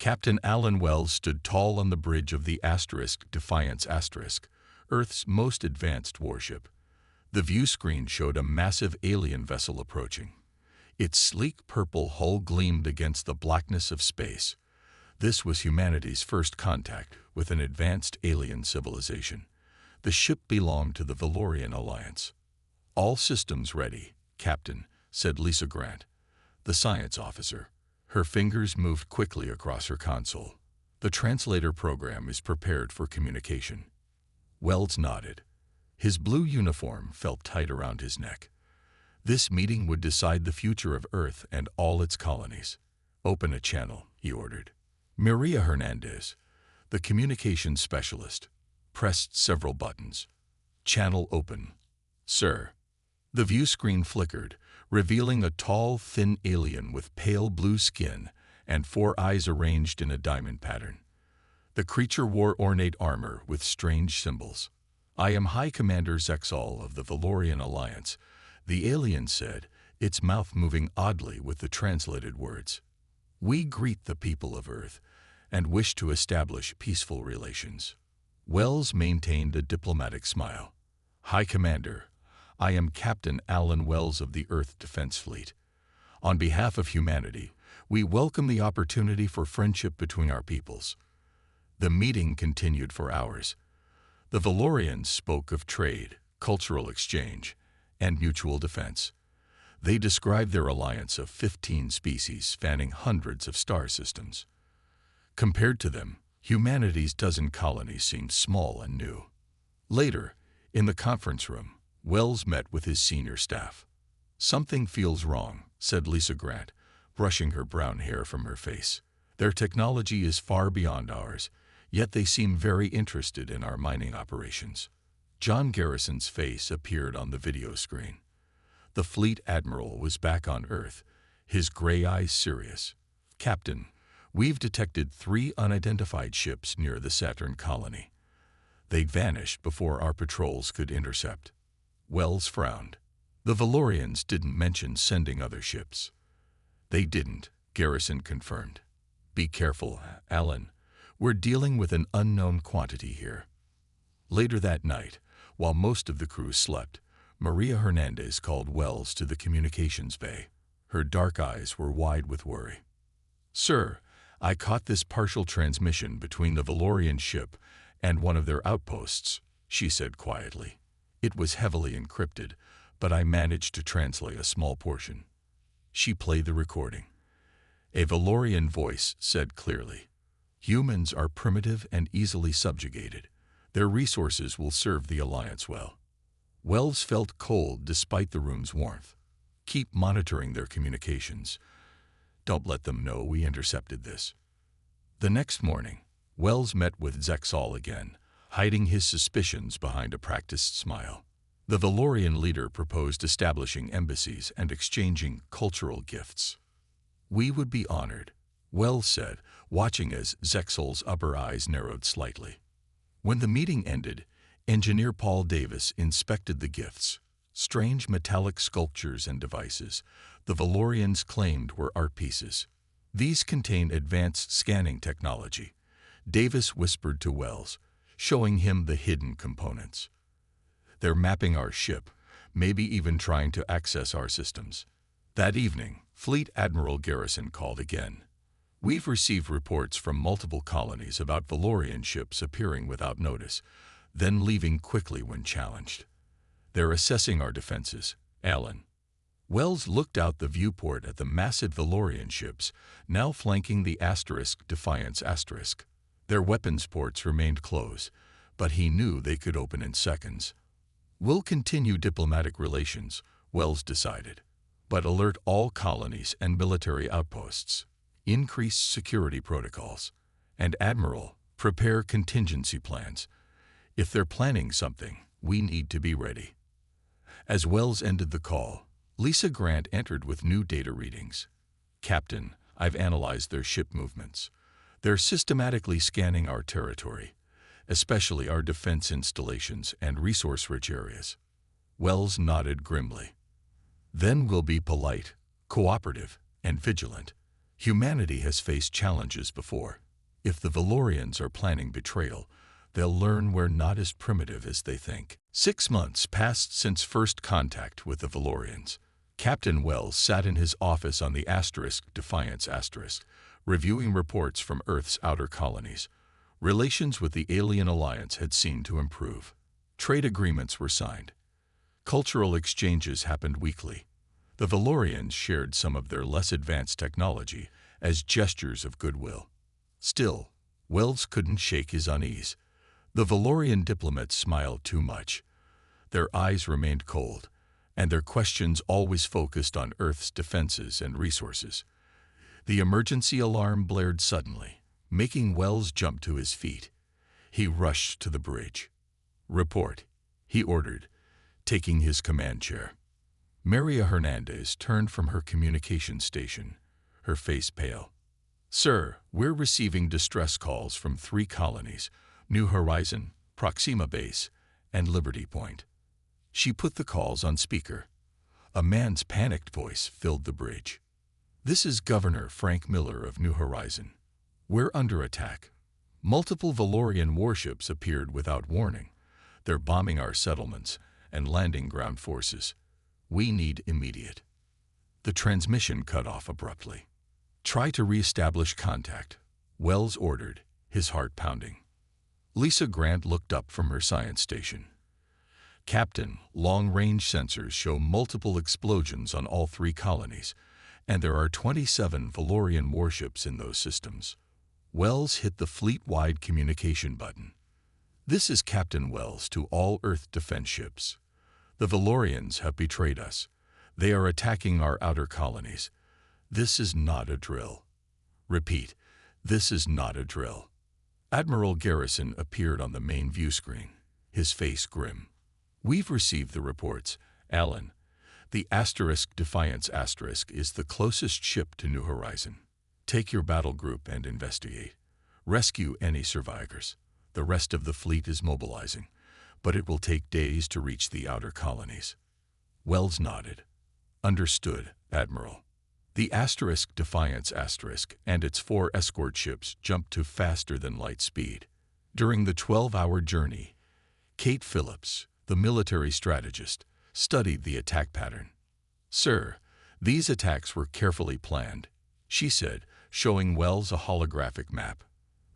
Captain Alan Wells stood tall on the bridge of the Defiance *, Earth's most advanced warship. The view screen showed a massive alien vessel approaching. Its sleek purple hull gleamed against the blackness of space. This was humanity's first contact with an advanced alien civilization. The ship belonged to the Valorian Alliance. "All systems ready, Captain," said Lisa Grant, the science officer. Her fingers moved quickly across her console. "The translator program is prepared for communication." Wells nodded. His blue uniform felt tight around his neck. This meeting would decide the future of Earth and all its colonies. "Open a channel," he ordered. Maria Hernandez, the communications specialist, pressed several buttons. "Channel open." "Sir." The view screen flickered, revealing a tall, thin alien with pale blue skin and 4 eyes arranged in a diamond pattern. The creature wore ornate armor with strange symbols. "I am High Commander Zexal of the Valorian Alliance," the alien said, its mouth moving oddly with the translated words. "We greet the people of Earth and wish to establish peaceful relations." Wells maintained a diplomatic smile. "High Commander, I am Captain Alan Wells of the Earth Defense Fleet. On behalf of humanity, we welcome the opportunity for friendship between our peoples." The meeting continued for hours. The Valorians spoke of trade, cultural exchange, and mutual defense. They described their alliance of 15 species spanning hundreds of star systems. Compared to them, humanity's dozen colonies seemed small and new. Later, in the conference room, Wells met with his senior staff. "Something feels wrong," said Lisa Grant, brushing her brown hair from her face. "Their technology is far beyond ours, yet they seem very interested in our mining operations." John Garrison's face appeared on the video screen. The fleet admiral was back on Earth, his gray eyes serious. "Captain, we've detected 3 unidentified ships near the Saturn colony. They vanished before our patrols could intercept." Wells frowned. The Valorians didn't mention sending other ships. "They didn't," Garrison confirmed. "Be careful, Alan. We're dealing with an unknown quantity here." Later that night, while most of the crew slept, Maria Hernandez called Wells to the communications bay. Her dark eyes were wide with worry. "Sir, I caught this partial transmission between the Valorian ship and one of their outposts," she said quietly. "It was heavily encrypted, but I managed to translate a small portion." She played the recording. A Valorian voice said clearly, "Humans are primitive and easily subjugated. Their resources will serve the Alliance well." Wells felt cold despite the room's warmth. "Keep monitoring their communications. Don't let them know we intercepted this." The next morning, Wells met with Zexal again, hiding his suspicions behind a practiced smile. The Valorian leader proposed establishing embassies and exchanging cultural gifts. "We would be honored," Wells said, watching as Zexal's upper eyes narrowed slightly. When the meeting ended, Engineer Paul Davis inspected the gifts. Strange metallic sculptures and devices the Valorians claimed were art pieces. These contain advanced scanning technology, Davis whispered to Wells, showing him the hidden components. "They're mapping our ship, maybe even trying to access our systems." That evening, Fleet Admiral Garrison called again. "We've received reports from multiple colonies about Valorian ships appearing without notice, then leaving quickly when challenged. They're assessing our defenses, Alan." Wells looked out the viewport at the massive Valorian ships, now flanking the Defiance *. Their weapons ports remained closed, but he knew they could open in seconds. "We'll continue diplomatic relations," Wells decided, "but alert all colonies and military outposts. Increase security protocols. And Admiral, prepare contingency plans. If they're planning something, we need to be ready." As Wells ended the call, Lisa Grant entered with new data readings. "Captain, I've analyzed their ship movements. They're systematically scanning our territory, especially our defense installations and resource-rich areas." Wells nodded grimly. "Then we'll be polite, cooperative, and vigilant. Humanity has faced challenges before. If the Valorians are planning betrayal, they'll learn we're not as primitive as they think. 6 months passed since first contact with the Valorians. Captain Wells sat in his office on the Defiance reviewing reports from Earth's outer colonies. Relations with the alien alliance had seemed to improve. Trade agreements were signed. Cultural exchanges happened weekly. The Valorians shared some of their less advanced technology as gestures of goodwill. Still, Wells couldn't shake his unease. The Valorian diplomats smiled too much. Their eyes remained cold, and their questions always focused on Earth's defenses and resources. The emergency alarm blared suddenly, making Wells jump to his feet. He rushed to the bridge. "Report," he ordered, taking his command chair. Maria Hernandez turned from her communication station, her face pale. "Sir, we're receiving distress calls from 3 colonies, New Horizon, Proxima Base, and Liberty Point." She put the calls on speaker. A man's panicked voice filled the bridge. "This is Governor Frank Miller of New Horizon. We're under attack. Multiple Valorian warships appeared without warning. They're bombing our settlements and landing ground forces. We need immediate." The transmission cut off abruptly. "Try to reestablish contact," Wells ordered, his heart pounding. Lisa Grant looked up from her science station. "Captain, long-range sensors show multiple explosions on all 3 colonies, and there are 27 Valorian warships in those systems." Wells hit the fleet-wide communication button. "This is Captain Wells to all Earth defense ships. The Valorians have betrayed us. They are attacking our outer colonies. This is not a drill. Repeat, this is not a drill." Admiral Garrison appeared on the main view screen, his face grim. "We've received the reports, Alan. The Defiance is the closest ship to New Horizon. Take your battle group and investigate. Rescue any survivors. The rest of the fleet is mobilizing, but it will take days to reach the outer colonies." Wells nodded. "Understood, Admiral." The Defiance and its 4 escort ships jumped to faster-than-light speed. During the 12-hour journey, Kate Phillips, the military strategist, studied the attack pattern. "Sir, these attacks were carefully planned," she said, showing Wells a holographic map.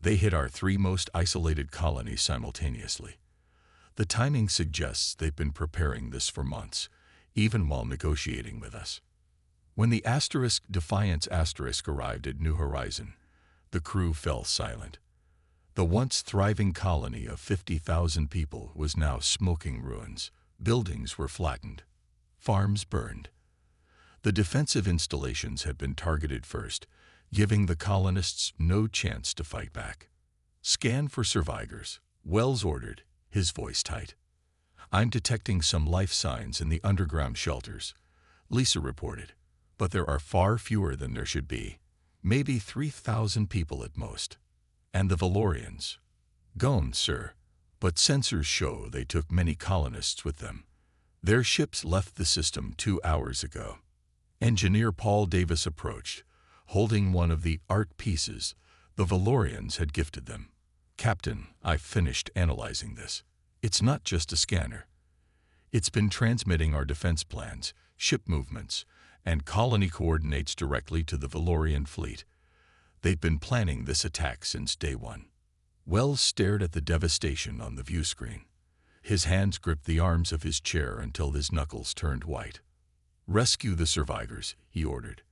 "They hit our 3 most isolated colonies simultaneously. The timing suggests they've been preparing this for months, even while negotiating with us." When the Defiance arrived at New Horizon, the crew fell silent. The once thriving colony of 50,000 people was now smoking ruins. Buildings were flattened. Farms burned. The defensive installations had been targeted first, giving the colonists no chance to fight back. "Scan for survivors," Wells ordered, his voice tight. "I'm detecting some life signs in the underground shelters," Lisa reported. "But there are far fewer than there should be. Maybe 3,000 people at most. And the Valorians?" "Gone, sir. But sensors show they took many colonists with them. Their ships left the system 2 hours ago." Engineer Paul Davis approached, holding one of the art pieces the Valorians had gifted them. "Captain, I've finished analyzing this. It's not just a scanner. It's been transmitting our defense plans, ship movements, and colony coordinates directly to the Valorian fleet. They've been planning this attack since day 1. Wells stared at the devastation on the view screen. His hands gripped the arms of his chair until his knuckles turned white. "Rescue the survivors," he ordered,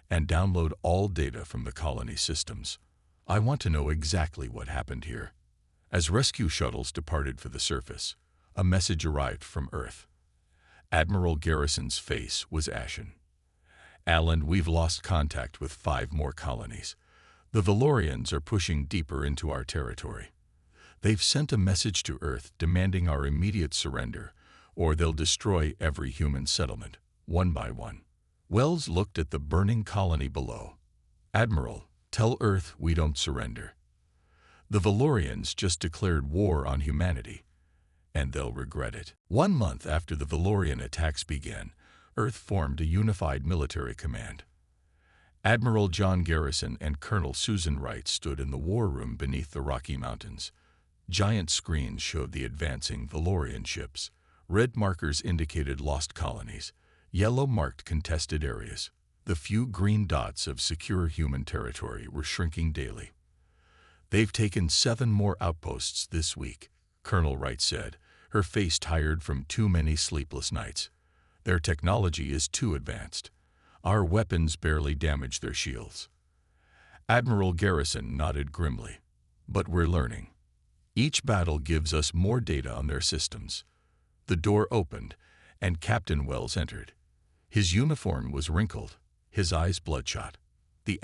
"and download all data from the colony systems. I want to know exactly what happened here." As rescue shuttles departed for the surface, a message arrived from Earth. Admiral Garrison's face was ashen. "Alan, we've lost contact with 5 more colonies. The Valorians are pushing deeper into our territory. They've sent a message to Earth demanding our immediate surrender, or they'll destroy every human settlement, one by one." Wells looked at the burning colony below. "Admiral, tell Earth we don't surrender. The Valorians just declared war on humanity, and they'll regret it." 1 month after the Valorian attacks began, Earth formed a unified military command. Admiral John Garrison and Colonel Susan Wright stood in the war room beneath the Rocky Mountains. Giant screens showed the advancing Valorian ships. Red markers indicated lost colonies. Yellow marked contested areas. The few green dots of secure human territory were shrinking daily. "They've taken 7 more outposts this week," Colonel Wright said, her face tired from too many sleepless nights. "Their technology is too advanced. Our weapons barely damage their shields." Admiral Garrison nodded grimly. "But we're learning. Each battle gives us more data on their systems." The door opened, and Captain Wells entered. His uniform was wrinkled, his eyes bloodshot. The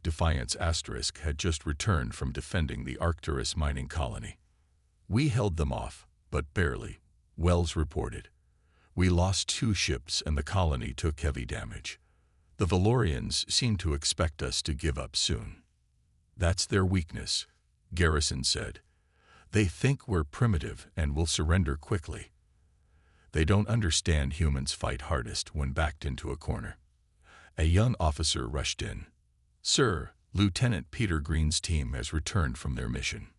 Defiance had just returned from defending the Arcturus mining colony. "We held them off, but barely," Wells reported. "We lost 2 ships and the colony took heavy damage. The Valorians seem to expect us to give up soon." "That's their weakness," Garrison said. "They think we're primitive and will surrender quickly. They don't understand humans fight hardest when backed into a corner." A young officer rushed in. "Sir, Lieutenant Peter Green's team has returned from their mission."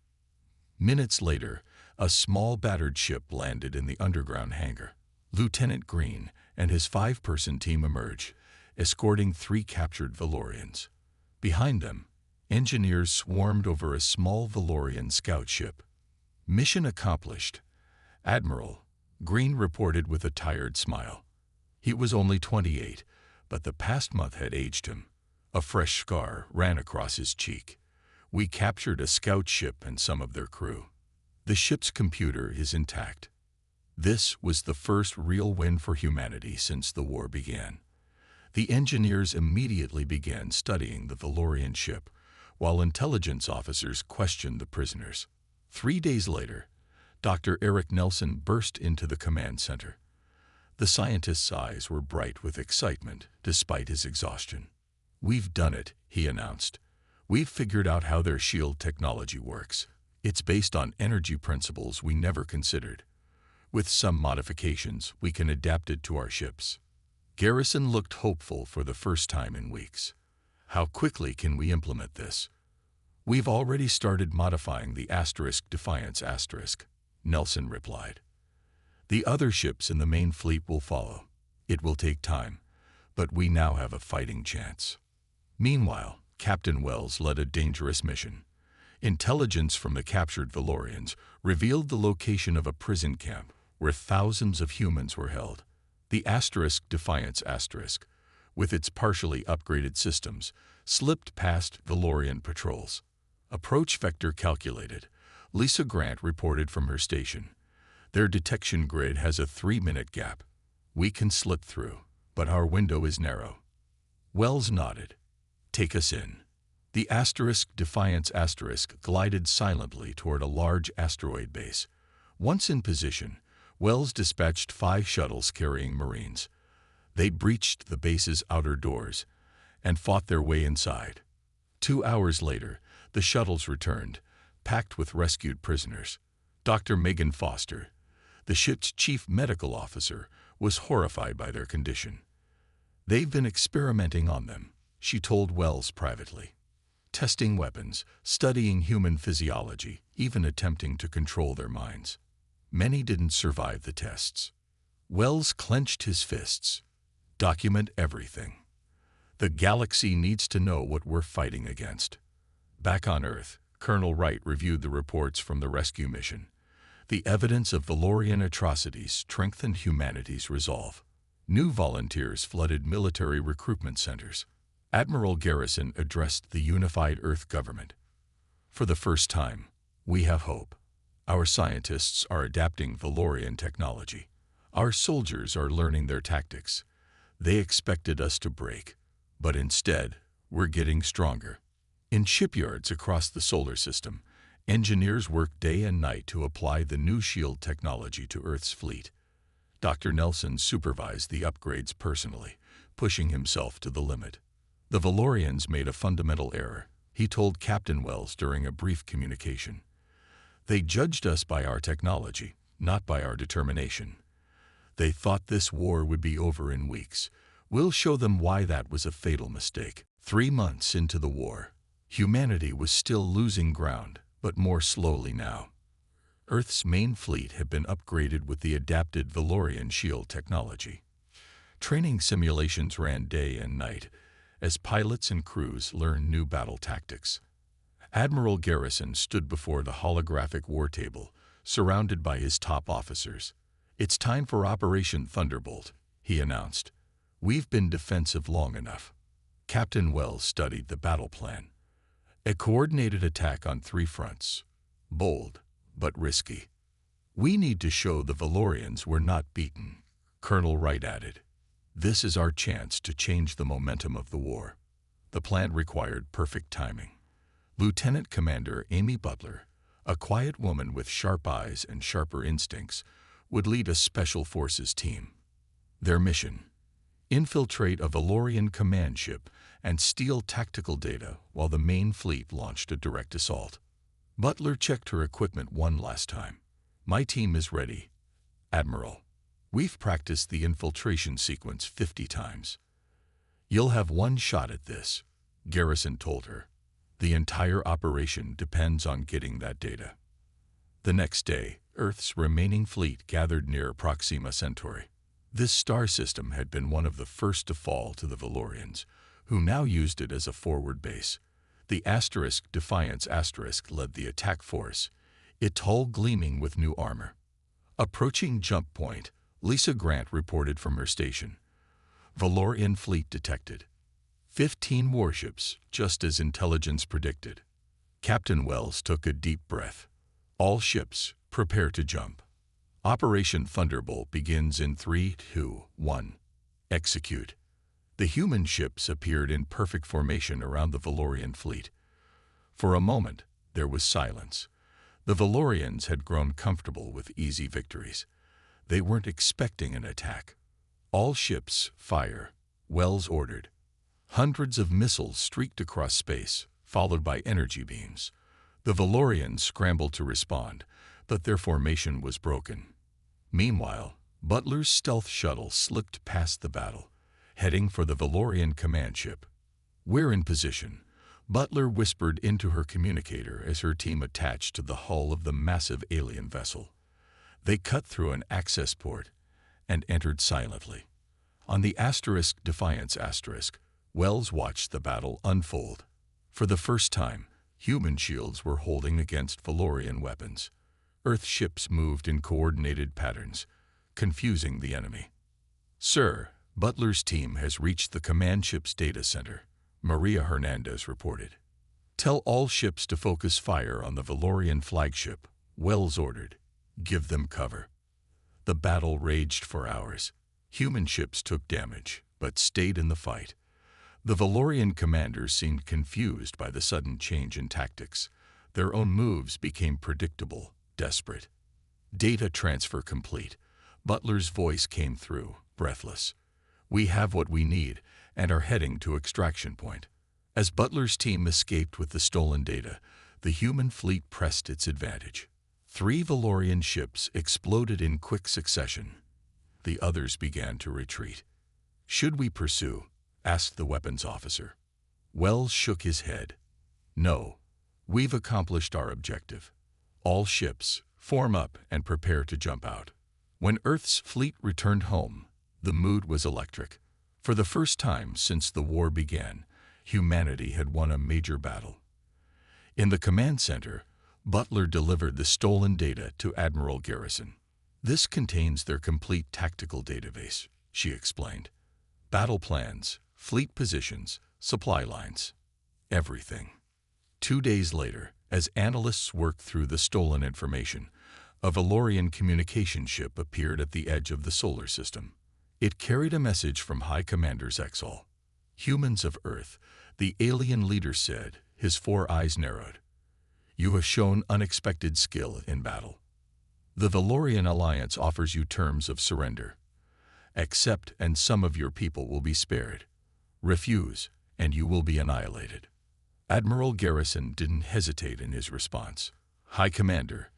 Minutes later, a small battered ship landed in the underground hangar. Lieutenant Green and his 5-person team emerged, escorting 3 captured Valorians. Behind them, engineers swarmed over a small Valorian scout ship. "Mission accomplished, Admiral," Green reported with a tired smile. He was only 28, but the past month had aged him. A fresh scar ran across his cheek. "We captured a scout ship and some of their crew. The ship's computer is intact." This was the first real win for humanity since the war began. The engineers immediately began studying the Valorian ship, while intelligence officers questioned the prisoners. 3 days later, Dr. Eric Nelson burst into the command center. The scientist's eyes were bright with excitement, despite his exhaustion. "We've done it," he announced. "We've figured out how their shield technology works. It's based on energy principles we never considered. With some modifications, we can adapt it to our ships." Garrison looked hopeful for the first time in weeks. "How quickly can we implement this?" "We've already started modifying the Defiance *, Nelson replied. "The other ships in the main fleet will follow. It will take time, but we now have a fighting chance." Meanwhile, Captain Wells led a dangerous mission. Intelligence from the captured Valorians revealed the location of a prison camp where thousands of humans were held. The Defiance *, with its partially upgraded systems, slipped past Valorian patrols. "Approach vector calculated," Lisa Grant reported from her station. "Their detection grid has a 3-minute gap. We can slip through, but our window is narrow." Wells nodded. "Take us in." The Defiance * glided silently toward a large asteroid base. Once in position, Wells dispatched 5 shuttles carrying Marines. They breached the base's outer doors and fought their way inside. 2 hours later, the shuttles returned, packed with rescued prisoners. Dr. Megan Foster, the ship's chief medical officer, was horrified by their condition. "They've been experimenting on them," she told Wells privately. "Testing weapons, studying human physiology, even attempting to control their minds. Many didn't survive the tests." Wells clenched his fists. "Document everything. The galaxy needs to know what we're fighting against." Back on Earth, Colonel Wright reviewed the reports from the rescue mission. The evidence of Valorian atrocities strengthened humanity's resolve. New volunteers flooded military recruitment centers. Admiral Garrison addressed the unified Earth government. "For the first time, we have hope. Our scientists are adapting Valorian technology. Our soldiers are learning their tactics. They expected us to break, but instead, we're getting stronger." In shipyards across the solar system, engineers worked day and night to apply the new shield technology to Earth's fleet. Dr. Nelson supervised the upgrades personally, pushing himself to the limit. "The Valorians made a fundamental error," he told Captain Wells during a brief communication. "They judged us by our technology, not by our determination. They thought this war would be over in weeks. We'll show them why that was a fatal mistake." 3 months into the war, humanity was still losing ground, but more slowly now. Earth's main fleet had been upgraded with the adapted Valorian shield technology. Training simulations ran day and night as pilots and crews learned new battle tactics. Admiral Garrison stood before the holographic war table, surrounded by his top officers. "It's time for Operation Thunderbolt," he announced. "We've been defensive long enough." Captain Wells studied the battle plan. A coordinated attack on 3 fronts. Bold, but risky. "We need to show the Valorians we're not beaten," Colonel Wright added. "This is our chance to change the momentum of the war." The plan required perfect timing. Lieutenant Commander Amy Butler, a quiet woman with sharp eyes and sharper instincts, would lead a Special Forces team. Their mission: infiltrate a Valorian command ship and steal tactical data while the main fleet launched a direct assault. Butler checked her equipment one last time. "My team is ready, Admiral. We've practiced the infiltration sequence 50 times. You'll have one shot at this," Garrison told her. "The entire operation depends on getting that data." The next day, Earth's remaining fleet gathered near Proxima Centauri. This star system had been one of the first to fall to the Valorians, who now used it as a forward base. The Defiance led the attack force, its hull gleaming with new armor. Approaching jump point, Lisa Grant reported from her station. "Valorian fleet detected. 15 warships, just as intelligence predicted." Captain Wells took a deep breath. "All ships, prepare to jump. Operation Thunderbolt begins in 3, 2, 1. Execute." The human ships appeared in perfect formation around the Valorian fleet. For a moment, there was silence. The Valorians had grown comfortable with easy victories. They weren't expecting an attack. "All ships, fire," Wells ordered. Hundreds of missiles streaked across space, followed by energy beams. The Valorians scrambled to respond, but their formation was broken. Meanwhile, Butler's stealth shuttle slipped past the battle, heading for the Valorian command ship. "We're in position," Butler whispered into her communicator as her team attached to the hull of the massive alien vessel. They cut through an access port and entered silently. On the Defiance Wells watched the battle unfold. For the first time, human shields were holding against Valorian weapons. Earth ships moved in coordinated patterns, confusing the enemy. "Sir, Butler's team has reached the command ship's data center," Maria Hernandez reported. "Tell all ships to focus fire on the Valorian flagship," Wells ordered. "Give them cover." The battle raged for hours. Human ships took damage, but stayed in the fight. The Valorian commanders seemed confused by the sudden change in tactics. Their own moves became predictable, desperate. "Data transfer complete." Butler's voice came through, breathless. "We have what we need and are heading to extraction point." As Butler's team escaped with the stolen data, the human fleet pressed its advantage. 3 Valorian ships exploded in quick succession. The others began to retreat. "Should we pursue?" asked the weapons officer. Wells shook his head. "No, we've accomplished our objective. All ships, form up and prepare to jump out." When Earth's fleet returned home, the mood was electric. For the first time since the war began, humanity had won a major battle. In the command center, Butler delivered the stolen data to Admiral Garrison. "This contains their complete tactical database," she explained. "Battle plans, fleet positions, supply lines. Everything." 2 days later, as analysts worked through the stolen information, a Valorian communication ship appeared at the edge of the solar system. It carried a message from High Commander Zexal. "Humans of Earth," the alien leader said, his 4 eyes narrowed. "You have shown unexpected skill in battle. The Valorian Alliance offers you terms of surrender. Accept and some of your people will be spared. Refuse, and you will be annihilated." Admiral Garrison didn't hesitate in his response. "High Commander,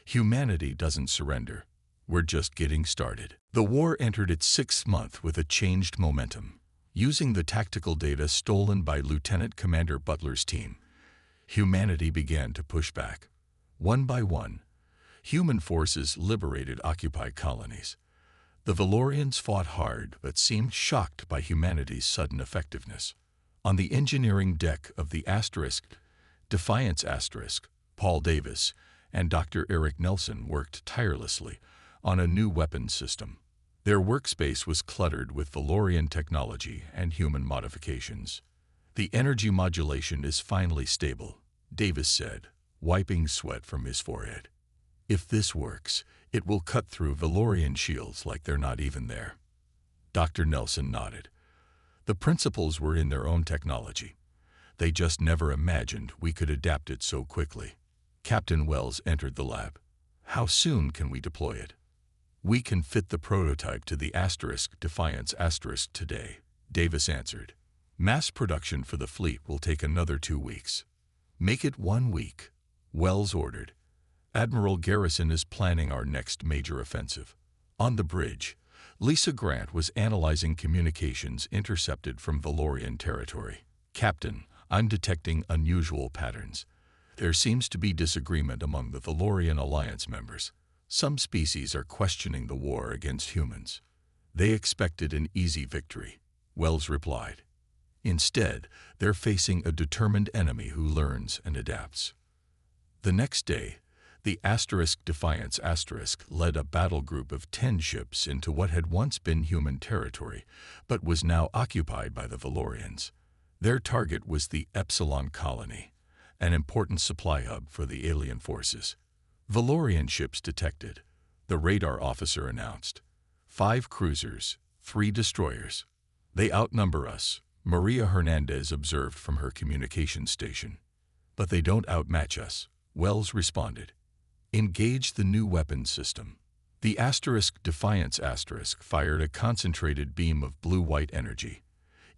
humanity doesn't surrender. We're just getting started." The war entered its 6th month with a changed momentum. Using the tactical data stolen by Lieutenant Commander Butler's team, humanity began to push back. One by one, human forces liberated occupied colonies. The Valorians fought hard but seemed shocked by humanity's sudden effectiveness. On the engineering deck of the Defiance Paul Davis and Dr. Eric Nelson worked tirelessly on a new weapons system. Their workspace was cluttered with Valorian technology and human modifications. "The energy modulation is finally stable," Davis said, wiping sweat from his forehead. "If this works, it will cut through Valorian shields like they're not even there." Dr. Nelson nodded. The principles were in their own technology. They just never imagined we could adapt it so quickly. Captain Wells entered the lab. "How soon can we deploy it?" "We can fit the prototype to the Defiance today," Davis answered. "Mass production for the fleet will take another 2 weeks." "Make it 1 week," Wells ordered. "Admiral Garrison is planning our next major offensive." On the bridge, Lisa Grant was analyzing communications intercepted from Valorian territory. "Captain, I'm detecting unusual patterns. There seems to be disagreement among the Valorian Alliance members. Some species are questioning the war against humans. They expected an easy victory," Wells replied. "Instead, they're facing a determined enemy who learns and adapts." The next day, the Defiance led a battle group of 10 ships into what had once been human territory, but was now occupied by the Valorians. Their target was the Epsilon colony, an important supply hub for the alien forces. "Valorian ships detected," the radar officer announced. 5 cruisers, 3 destroyers. "They outnumber us," Maria Hernandez observed from her communication station. "But they don't outmatch us," Wells responded. "Engage the new weapons system." The Defiance fired a concentrated beam of blue-white energy.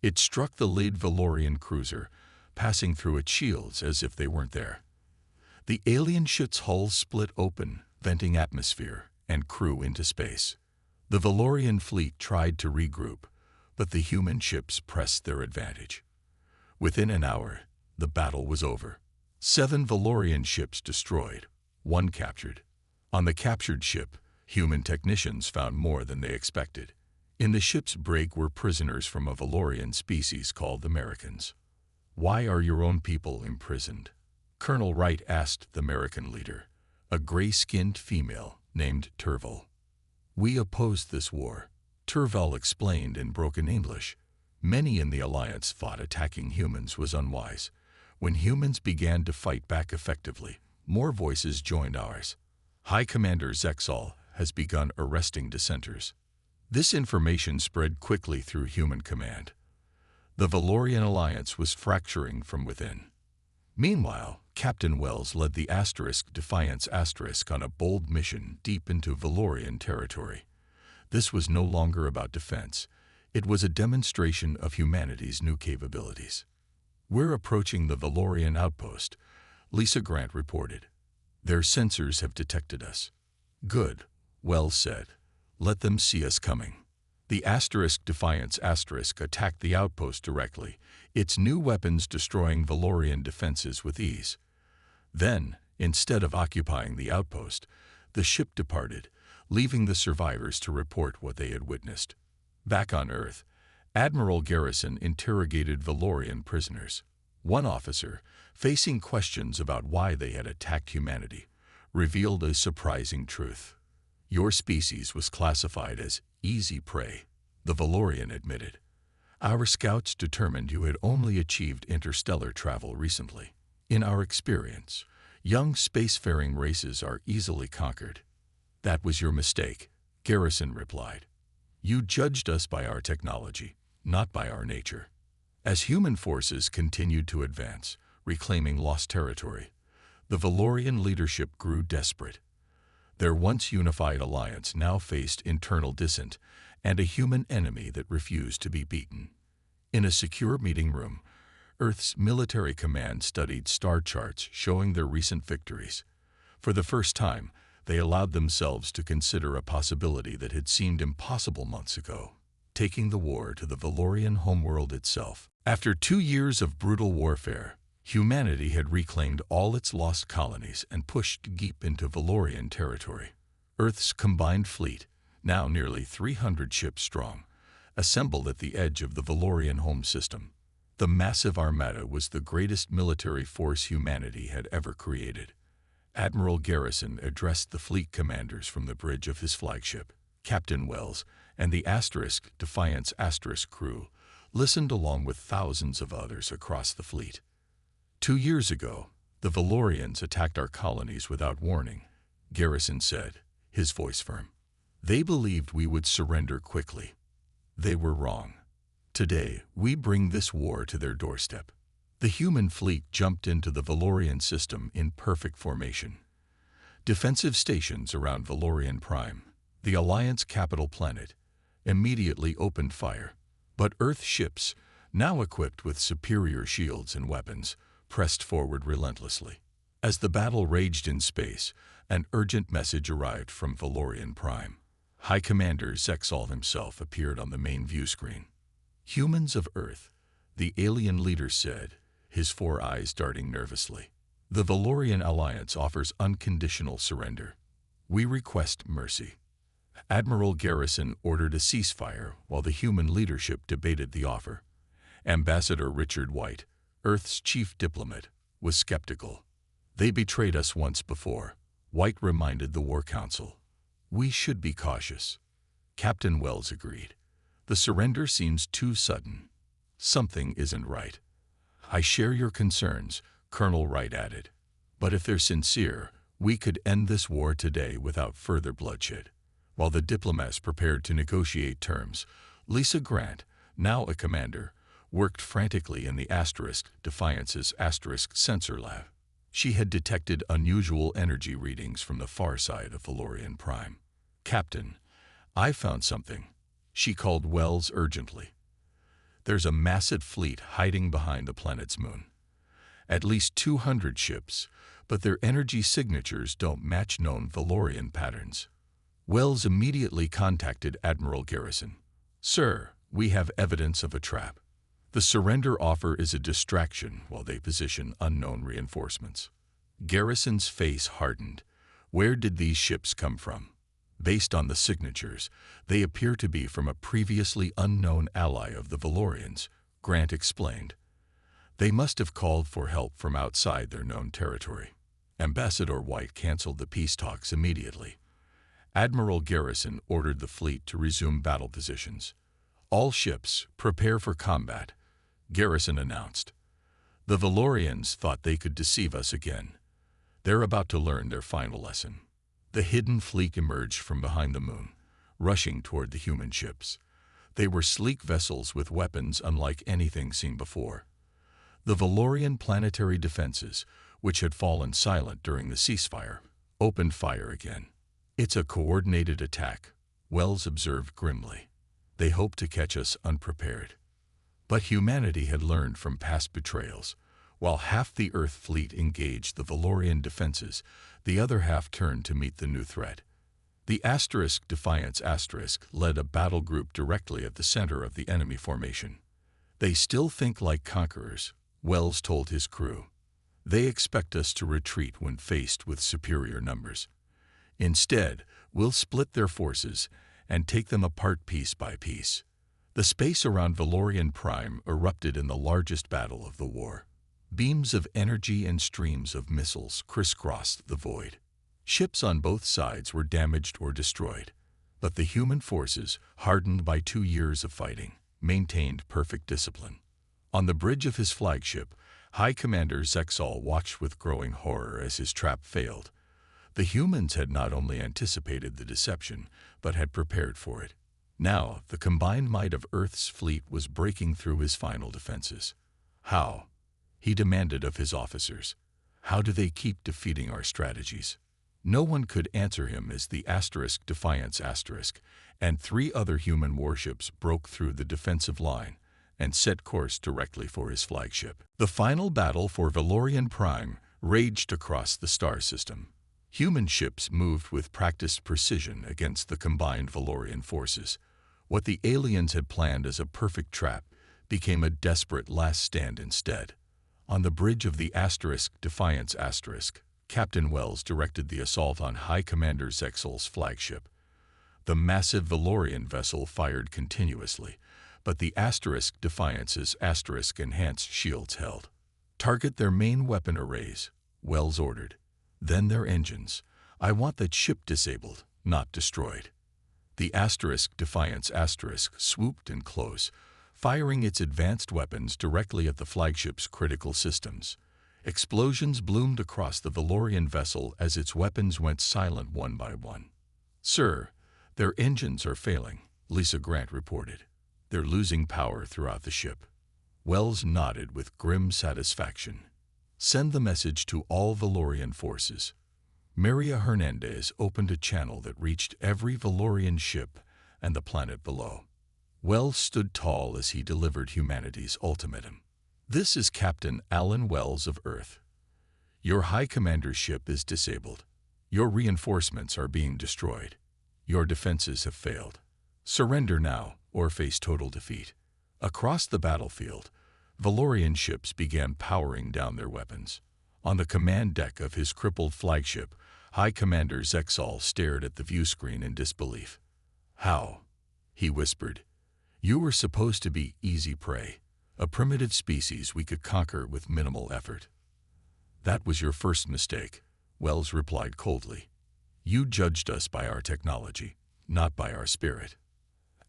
It struck the lead Valorian cruiser, passing through its shields as if they weren't there. The alien ship's hull split open, venting atmosphere and crew into space. The Valorian fleet tried to regroup, but the human ships pressed their advantage. Within an hour, the battle was over. 7 Valorian ships destroyed, 1 captured. On the captured ship, human technicians found more than they expected. In the ship's brig were prisoners from a Valorian species called Americans. "Why are your own people imprisoned?" Colonel Wright asked the American leader, a gray-skinned female named Turval. "We opposed this war," Turval explained in broken English. "Many in the Alliance thought attacking humans was unwise. When humans began to fight back effectively, more voices joined ours. High Commander Zexal has begun arresting dissenters." This information spread quickly through human command. The Valorian Alliance was fracturing from within. Meanwhile, Captain Wells led the Defiance on a bold mission deep into Valorian territory. This was no longer about defense. It was a demonstration of humanity's new capabilities. "We're approaching the Valorian outpost," Lisa Grant reported. "Their sensors have detected us." "Good," Wells said. "Let them see us coming." The Defiance attacked the outpost directly, its new weapons destroying Valorian defenses with ease. Then, instead of occupying the outpost, the ship departed, leaving the survivors to report what they had witnessed. Back on Earth, Admiral Garrison interrogated Valorian prisoners. One officer, facing questions about why they had attacked humanity, revealed a surprising truth. "Your species was classified as easy prey," the Valorian admitted. "Our scouts determined you had only achieved interstellar travel recently. In our experience, young spacefaring races are easily conquered." "That was your mistake," Garrison replied. "You judged us by our technology, not by our nature." As human forces continued to advance, reclaiming lost territory, the Valorian leadership grew desperate. Their once unified alliance now faced internal dissent and a human enemy that refused to be beaten. In a secure meeting room, Earth's military command studied star charts showing their recent victories. For the first time, they allowed themselves to consider a possibility that had seemed impossible months ago. taking the war to the Valorian homeworld itself. After 2 years of brutal warfare, humanity had reclaimed all its lost colonies and pushed deep into Valorian territory. Earth's combined fleet, now nearly 300 ships strong, assembled at the edge of the Valorian home system. The massive armada was the greatest military force humanity had ever created. Admiral Garrison addressed the fleet commanders from the bridge of his flagship. Captain Wells and the Defiance crew listened along with thousands of others across the fleet. 2 years ago, the Valorians attacked our colonies without warning, Garrison said, his voice firm. They believed we would surrender quickly. They were wrong. Today, we bring this war to their doorstep. The human fleet jumped into the Valorian system in perfect formation. Defensive stations around Valorian Prime, the Alliance capital planet, immediately opened fire. But Earth ships, now equipped with superior shields and weapons, pressed forward relentlessly. As the battle raged in space, an urgent message arrived from Valorian Prime. High Commander Zexal himself appeared on the main view screen. Humans of Earth, the alien leader said, his 4 eyes darting nervously. The Valorian Alliance offers unconditional surrender. We request mercy. Admiral Garrison ordered a ceasefire while the human leadership debated the offer. Ambassador Richard White, Earth's chief diplomat, was skeptical. They betrayed us once before, White reminded the War Council. We should be cautious. Captain Wells agreed. The surrender seems too sudden. Something isn't right. I share your concerns, Colonel Wright added. But if they're sincere, we could end this war today without further bloodshed. While the diplomats prepared to negotiate terms, Lisa Grant, now a commander, worked frantically in the Defiance's sensor lab. She had detected unusual energy readings from the far side of Valorian Prime. Captain, I found something, she called Wells urgently. There's a massive fleet hiding behind the planet's moon. At least 200 ships, but their energy signatures don't match known Valorian patterns. Wells immediately contacted Admiral Garrison. Sir, we have evidence of a trap. The surrender offer is a distraction while they position unknown reinforcements. Garrison's face hardened. Where did these ships come from? Based on the signatures, they appear to be from a previously unknown ally of the Valorians, Grant explained. They must have called for help from outside their known territory. Ambassador White canceled the peace talks immediately. Admiral Garrison ordered the fleet to resume battle positions. All ships, prepare for combat, Garrison announced. The Valorians thought they could deceive us again. They're about to learn their final lesson. The hidden fleet emerged from behind the moon, rushing toward the human ships. They were sleek vessels with weapons unlike anything seen before. The Valorian planetary defenses, which had fallen silent during the ceasefire, opened fire again. It's a coordinated attack, Wells observed grimly. They hope to catch us unprepared. But humanity had learned from past betrayals. While half the Earth fleet engaged the Valorian defenses, the other half turned to meet the new threat. The Defiance led a battle group directly at the center of the enemy formation. They still think like conquerors, Wells told his crew. They expect us to retreat when faced with superior numbers. Instead, we'll split their forces and take them apart piece by piece. The space around Valorian Prime erupted in the largest battle of the war. Beams of energy and streams of missiles crisscrossed the void. Ships on both sides were damaged or destroyed, but the human forces, hardened by 2 years of fighting, maintained perfect discipline. On the bridge of his flagship, High Commander Zexal watched with growing horror as his trap failed. The humans had not only anticipated the deception, but had prepared for it. Now, the combined might of Earth's fleet was breaking through his final defenses. How? He demanded of his officers. How do they keep defeating our strategies? No one could answer him as the Defiance and 3 other human warships broke through the defensive line and set course directly for his flagship. The final battle for Valorian Prime raged across the star system. Human ships moved with practiced precision against the combined Valorian forces, What the aliens had planned as a perfect trap became a desperate last stand instead. On the bridge of the Defiance Captain Wells directed the assault on High Commander Zexal's flagship. The massive Valorian vessel fired continuously, but the Defiance's enhanced shields held. "Target their main weapon arrays," Wells ordered. "Then their engines. I want that ship disabled, not destroyed." The Defiance swooped in close, firing its advanced weapons directly at the flagship's critical systems. Explosions bloomed across the Valorian vessel as its weapons went silent one by one. "Sir, their engines are failing," Lisa Grant reported. "They're losing power throughout the ship." Wells nodded with grim satisfaction. "Send the message to all Valorian forces." Maria Hernandez opened a channel that reached every Valorian ship and the planet below. Wells stood tall as he delivered humanity's ultimatum. "This is Captain Alan Wells of Earth. Your High Commander's ship is disabled. Your reinforcements are being destroyed. Your defenses have failed. Surrender now or face total defeat." Across the battlefield, Valorian ships began powering down their weapons. On the command deck of his crippled flagship, High Commander Zexal stared at the viewscreen in disbelief. "How?" he whispered. "You were supposed to be easy prey, a primitive species we could conquer with minimal effort." "That was your first mistake," Wells replied coldly. "You judged us by our technology, not by our spirit."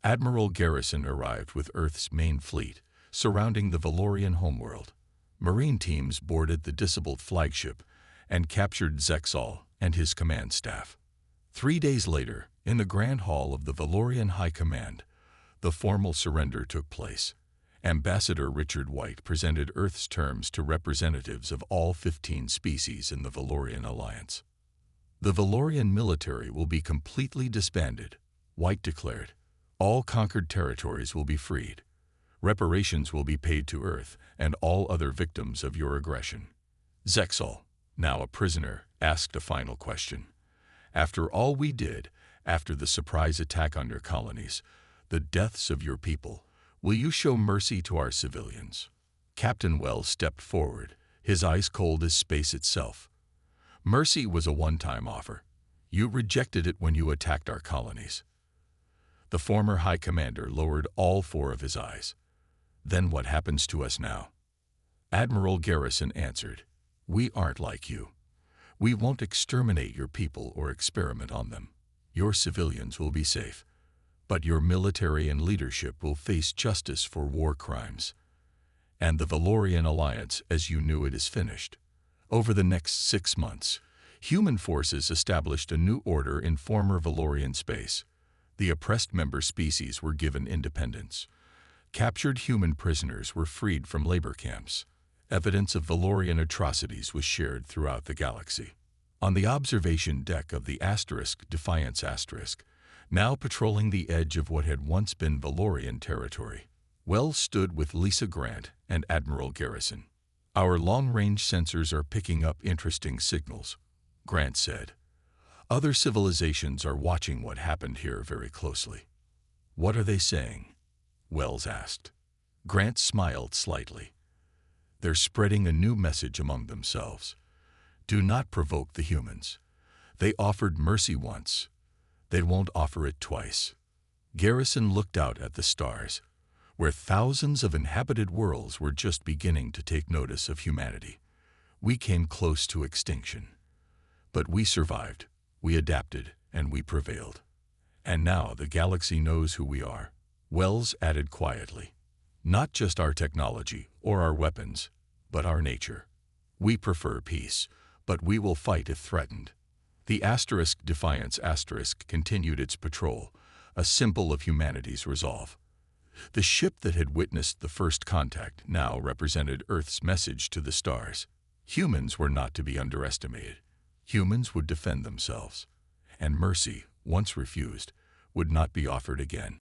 Admiral Garrison arrived with Earth's main fleet, surrounding the Valorian homeworld. Marine teams boarded the disabled flagship and captured Zexal and his command staff. 3 days later, in the Grand Hall of the Valorian High Command, the formal surrender took place. Ambassador Richard White presented Earth's terms to representatives of all 15 species in the Valorian Alliance. "The Valorian military will be completely disbanded," White declared. "All conquered territories will be freed. Reparations will be paid to Earth and all other victims of your aggression." Zexal, now a prisoner, asked a final question. "After all we did, after the surprise attack on your colonies, the deaths of your people, will you show mercy to our civilians?" Captain Wells stepped forward, his eyes cold as space itself. "Mercy was a one-time offer. You rejected it when you attacked our colonies." The former High Commander lowered all 4 of his eyes. "Then what happens to us now?" Admiral Garrison answered, "We aren't like you. We won't exterminate your people or experiment on them. Your civilians will be safe. But your military and leadership will face justice for war crimes. And the Valorian Alliance, as you knew it, is finished." Over the next 6 months, human forces established a new order in former Valorian space. The oppressed member species were given independence. Captured human prisoners were freed from labor camps. Evidence of Valorian atrocities was shared throughout the galaxy. On the observation deck of the Defiance now patrolling the edge of what had once been Valorian territory, Wells stood with Lisa Grant and Admiral Garrison. "Our long-range sensors are picking up interesting signals," Grant said. "Other civilizations are watching what happened here very closely." "What are they saying?" Wells asked. Grant smiled slightly. "They're spreading a new message among themselves. Do not provoke the humans. They offered mercy once. They won't offer it twice." Garrison looked out at the stars, where thousands of inhabited worlds were just beginning to take notice of humanity. "We came close to extinction. But we survived, we adapted, and we prevailed. And now the galaxy knows who we are," Wells added quietly. "Not just our technology or our weapons, but our nature. We prefer peace, but we will fight if threatened." The Defiance continued its patrol, a symbol of humanity's resolve. The ship that had witnessed the first contact now represented Earth's message to the stars. Humans were not to be underestimated. Humans would defend themselves, and mercy, once refused, would not be offered again.